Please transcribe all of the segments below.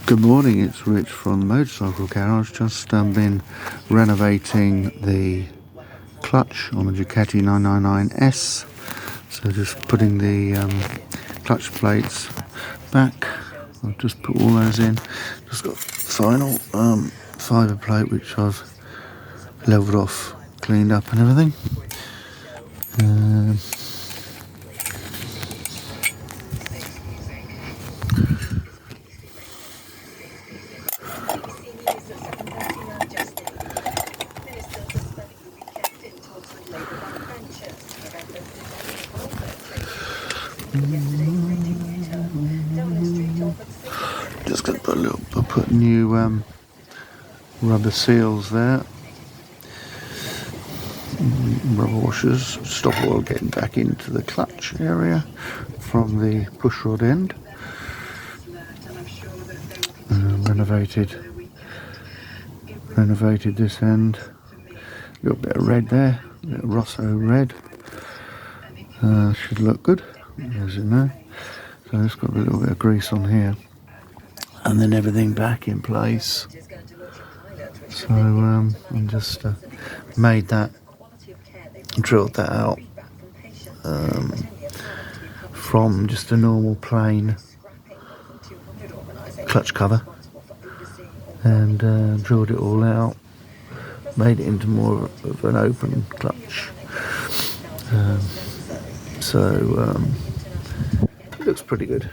Good morning, it's Rich from the Motorcycle Garage. Just been renovating the clutch on the Ducati 999S. So just putting the clutch plates back. I've just put all those in. Just got final fibre plate which I've levelled off, cleaned up and everything. Just going to put new rubber seals there, rubber washers, stop oil getting back into the clutch area from the push rod end. Renovated this end. A little bit of red there, a bit of Rosso red. Should look good, as you know. So it's got a little bit of grease on here, and then everything back in place. So I just made that, drilled that out from just a normal plain clutch cover, and drilled it all out, made it into more of an open clutch. It looks pretty good.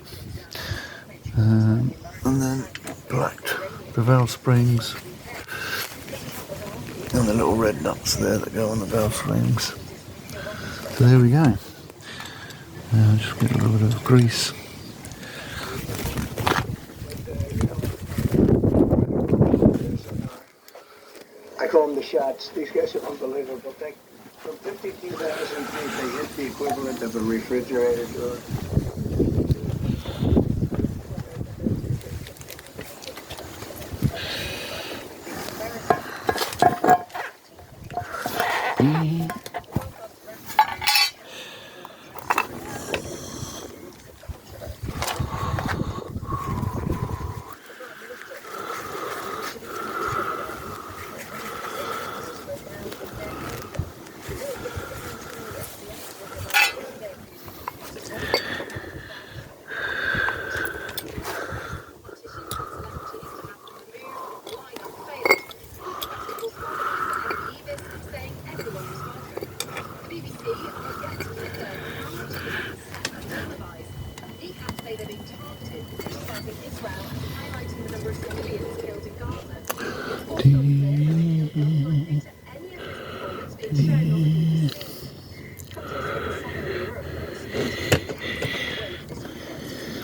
And then blacked the valve springs and the little red nuts there that go on the valve springs. So there we go. Just get a little bit of grease. I call them the shots. These guys are unbelievable. From 52,000 feet, they hit the equivalent of a refrigerator door.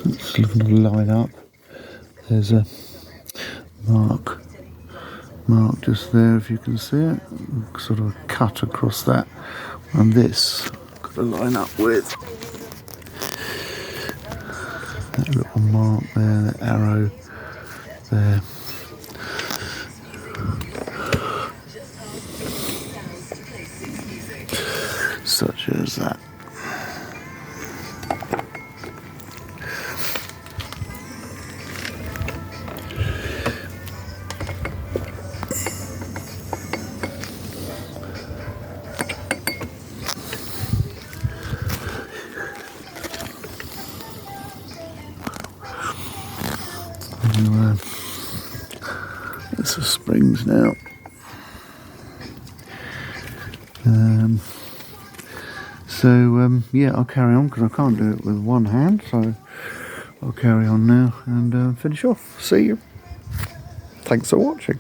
Just looking to line up. There's a mark just there, if you can see it, sort of a cut across that, and this got to line up with that little mark there, that arrow there. Such as that. It's the springs now. Yeah, I'll carry on because I can't do it with one hand, so I'll carry on now and finish off. See you. Thanks for watching.